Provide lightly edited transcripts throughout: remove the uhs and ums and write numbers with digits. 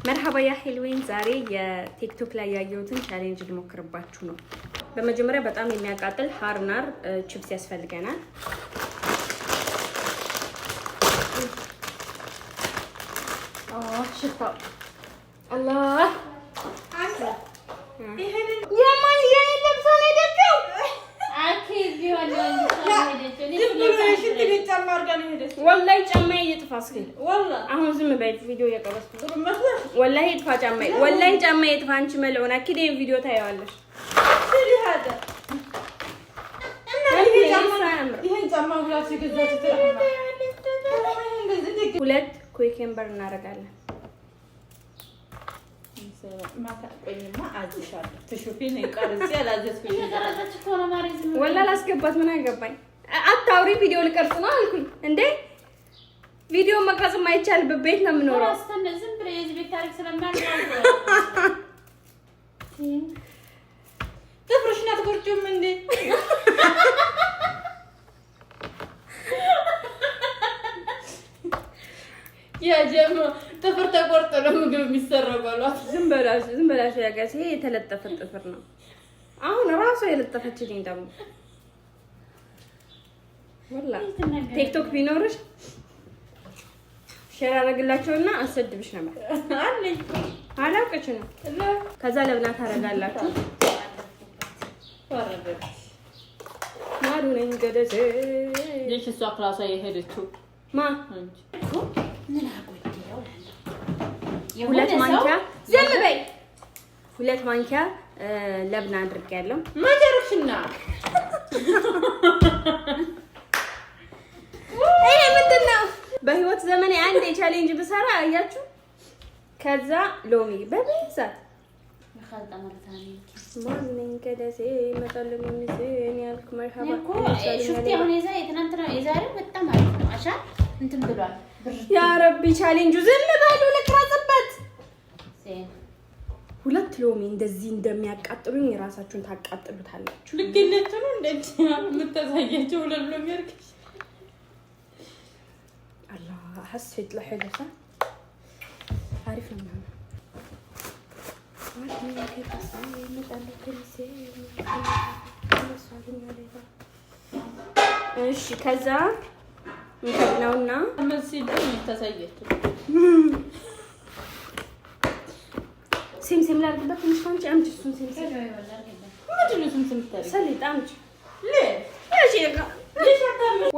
مرحبا يا حلوين ዛሬ የቲክቶክ ላይ ያየሁትን ቻሌንጅ ልሞክርባችሁ ነው። በመጀመሪያ በጣም የሚያቃጥል ሃርናር ቺፕስ ያስፈልገናል። ሽታው አላህ والله ጫማዬ ይጥፋ እስኪ والله አሁን ዝም በይ ቪዲዮ እየቀረጽኩ والله ይጥፋ ጫማዬ والله ጫማዬ ይጥፋ አንቺ መልዑና ከዴ ቪዲዮ ታያዋለሽ ይሄን ጫማ ሁላችሁ ገዛችሁ ተረፈና ሁለት ኩዌምበር እናደርጋለን ማታቆኝማ አዝሻለሁ ትሹፊን ይቀርጽ ያላዘዝኩኝ ተራዛች ኮና ማሪዝ ወላ ላስገባት ምን አገባኝ አታውሪ ቪዲዮ ልቀርጽ ነው አልኩኝ እንዴ ቪዲዮ መቅረጽ ማይቻል በቤት ነው የምኖረው አስተነ ዝም ብለ የዚህ ቤት ታሪክ ስለማልማል ጥፍርሽና ተቆርጭም እንዴ ያ ጀማ ጥፍር ተቆርጦ ነው ምግብ የሚሰራው ባሏት ዝም በላሽ ያጋሴ የተለጠፈ ጥፍር ነው አሁን ራሱ የለጠፈችልኝ ደግሞ ወላ ቲክቶክ ቢኖርሽ ሼር አደርግላችሁና አሰድብሽ ነበር አለኝ አላውቅሽ ነው ከዛ ለብና ታረጋላችሁ ወረደች ማሩ ነኝ ገደሴ ልጅ እሷ ክላሷ የሄደችው ማ አንቺ ምን አቆየው ሁለት ማንኪያ ዝም በይ ሁለት ማንኪያ ለብና አድርጌያለሁ ማጀርሽና ይሄ ምንድነው በህይወት ዘመኔ አንድ ቻሌንጅ ብሰራ አያችሁ ከዛ ሎሚ በብዛት ለካልጣ ማለታኒ ማንነኝ ከደሴ መጣለም የሚሰኝ ያልኩ መርሃባ ሽፍቲ አሁን የትናንትና የዛሬው በጣም አሪፍ ነው አሻ እንትን ብሏል ያ ረቢ ቻሌንጁ ዝም በሉ ልቅረጽበት ሁለት ሎሚ እንደዚህ እንደሚያቃጥሉኝ ራሳችሁን ታቃጥሉታላችሁ ልግነቱ ነው እንደዚህ የምታሳያቸው ሁለት ሎሚ አርክሽ الله حسيت لحلو صح عارف انه ما كيف اسوي مش عارفه كل شيء እሺ ከዛ ምንድነውና መስጂድ ተሳየችው ሲምሲም ላድርግበት ትንሽ አንቺ አምጪ እሱን ሲምሲም ምንድነው ሲምሲም ታሪክ ሰሊጥ አምጪ እሺ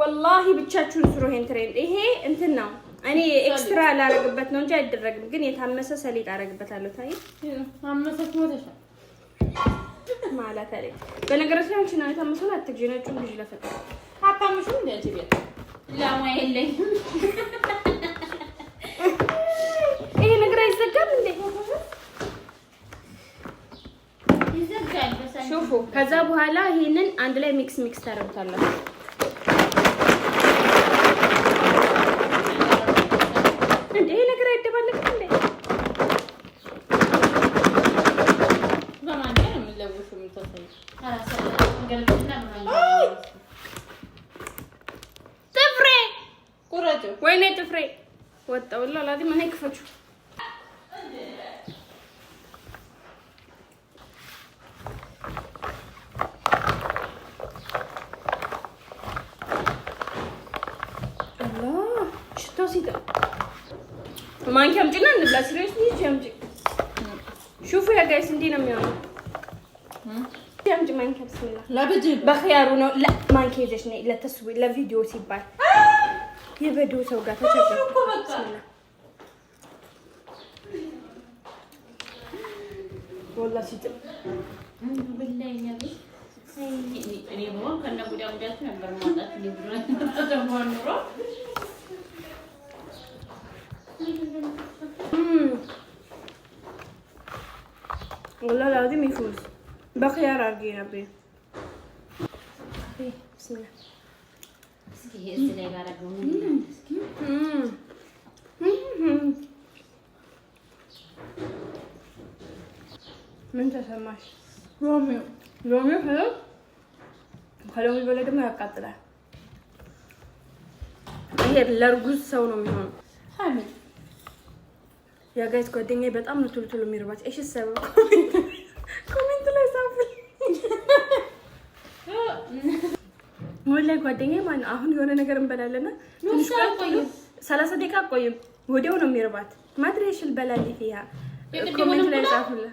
والله ብቻችሁን ስሩ ይሄን ትሬንድ ይሄ እንትን ነው እኔ ኤክስትራ ላረግበት ነው እንጂ አይደረግም ግን የታመሰ ሰሊጥ አረግበታለሁ ታይ አመሰት ሞተሻ ማለት አይደል በነገራችን ላይ አንቺ ነው የታመሰው አትግዢ ነጩን ልጅ ለፈቀደ አታምሹ እንዴ ቤት ላማ የለኝ ይሄ ነገር አይዘጋም እንዴ ይዘጋል በሳይ ሹፉ ከዛ በኋላ ይሄንን አንድ ላይ ሚክስ ታረጉታላችሁ እንዴ ነገር አይደባለቅ እንዴ ዘማን ነው የሚለውሹ ምንተሰይ አራሰለ እንገልጥና ምናምን ጥፍሬ ቁረጡ ወይኔ ጥፍሬ ወጣውላ ላዲ ምን አይከፈቹ አላህ ሽታው ሲታ ማንኪያ አምጪና እንብላ ሲሪየስሊ ጀምጪ ሹፉ ያ ጋይስ እንዴ ነው የሚሆነው ጀምጪ ማንኪያ ብስሚላ ለበጂ በخيارو ነው ማንኪያ ይዘሽ ነይ ለተስዊ ለቪዲዮ ሲባል የቪዲዮ ሰው ጋር ተቸገርኩ ብስሚላ والله ሲጥ ብላይኛ እኔ ነው ከነ ጉዳት ነበር ማለት ነው ተደማኑሮ والله لازم يفوز بخيار ارجينا بيه بسم الله اسكي ازاي غارغو من تسمعش رومي حلو خلوه البلد ما يقطع هي الارجوز ሰው ነው የሚሆነው حامل ያ ጋይስ ጓደኛዬ በጣም ነው ቶሎ የሚርባት። እሺ ሰበብ ኮሜንት ላይ ጻፉልኝ። ወላሂ ጓደኛዬ ማን አሁን የሆነ ነገር እንበላለና ትንሽ 30 ደቂቃ ቆይም ወዲያው ነው የሚርባት። ማድረሽ البلد فيها ኮሜንት ላይ ጻፉልኝ።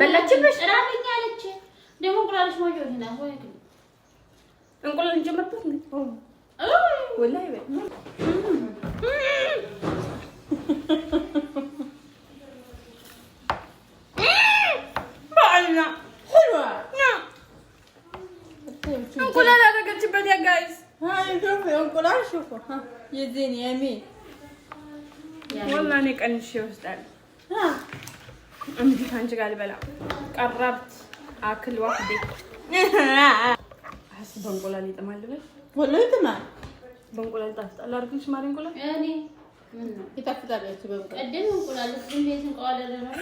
በላችብሽ ራብኝ አለች። ደግሞ እንቁላልሽ ማጆት ነው ወይ እንቁላል እንጀምርበት ነው ወላሂ በይ ባልና حلوه እንቁላል አደረገችበት ያ ጋይስ هاي شوفي እንቁላል شوفوا ها يزين يمين والله እኔ ቀንሼ ወስዳለሁ እንዴት አንቺ ጋር ልበላ ቀረብት አክል ዋህዴ حسب እንቁላል ይጥማል በል والله يطمع በእንቁላል ጣፍጣል አርግልሽ ማሪ እንቁላል እኔ ምን ነው ይጣፍጣል ያቺ በእንቁላል ቀደም እንቁላል ግን ቤት እንቁላል ነው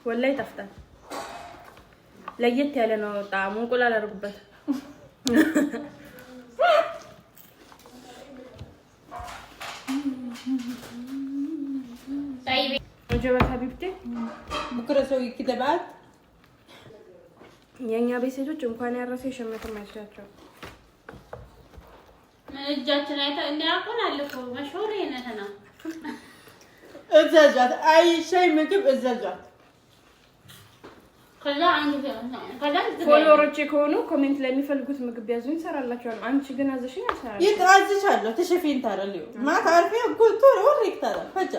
والله ይጣፍጣል ለየት ያለ ነው ጣዕሙ እንቁላል አርጉበት طيب وجبت حبيبتي بكره سوي كده بعد የኛ ቤት ሴቶች እንኳን ያረሰ ሸመተ ማይቻቸው እጃችን አይታ እንዲያቆን አለፈ መሾር የነተና እዛዛት አይ ሻይ ምግብ እዛዛት ከዛ አንቺ ፎሎወሮቼ ከሆኑ ኮሜንት ላይ የሚፈልጉት ምግብ ያዙኝ እንሰራላችኋል። አንቺ ግን አዘሽኝ አሰራለሁ ይታዝቻለሁ ተሸፊን ታረልዩ ማ ታርፊ ኩልቱ ወሪክ ታረ ፈጃ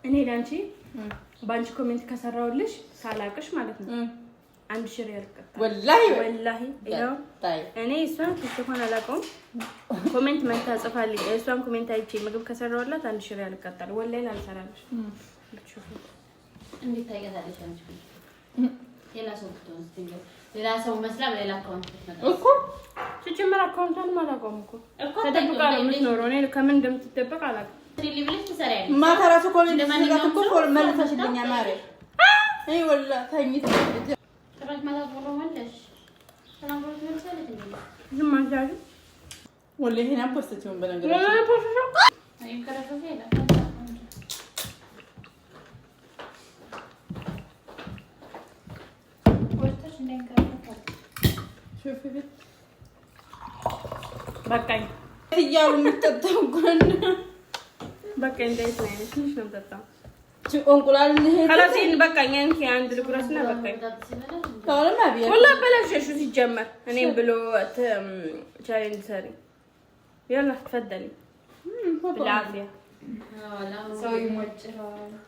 እኔ ላንቺ ባንቺ ኮሜንት ከሰራውልሽ ሳላቅሽ ማለት ነው 1000 ሪያል ቀጣ ወላሂ ያው እኔ እሷን ትስኮን አላውቀውም ኮሜንት መታ ጽፋልኝ እሷን ኮሜንት አይቼ ምግብ ከሰራውላት 1000 ሪያል ቀጣል ወላሂ አልሰራልሽ ልትሹ እንዴት ታይገታለሽ አንቺ ሌላ ሰው መስላ በሌላ አካውንት እኮ ሲጀመር አካውንቷን ማላውቀውም እኮ ተደብቃ ነው የምትኖረው እኔ ከምን እንደምትደበቅ አላውቅም ሪሊብልሽ ትሰሪያለሽ ማታ ራሱ ኮሜንት ስለጋት እኮ ፎል መልሰሽልኛ ማሬ አይ ወላሂ ታኝት ተባክ ማለት ወሎ ወለሽ ሰላም ወሎ መልሰልሽ እንዴ ዝም አንጃሉ ወላሂ ሄና ፖስትቲውን በነገር ወላሂ ፖስትቲው አይ ከራሱ ሄዳ ወርተሽ እንደንከራከራ شوفي بنت በቃኝ እያሉ የምትጠጣው ጎን በቃኝ እንዴት ነው ትንሽ ነው የምጠጣው እንቁላል ነው خلاص በቃኝ እንኪ አንድ ልጉረስና በቃኝ ታውለማ ቢያ والله በላሽሽ ሲጀመር እኔም ብሎ ቻሌንጅ ሰሪ يلا تفضلي بالعافيه لا ሰው ይሞጭራል ነው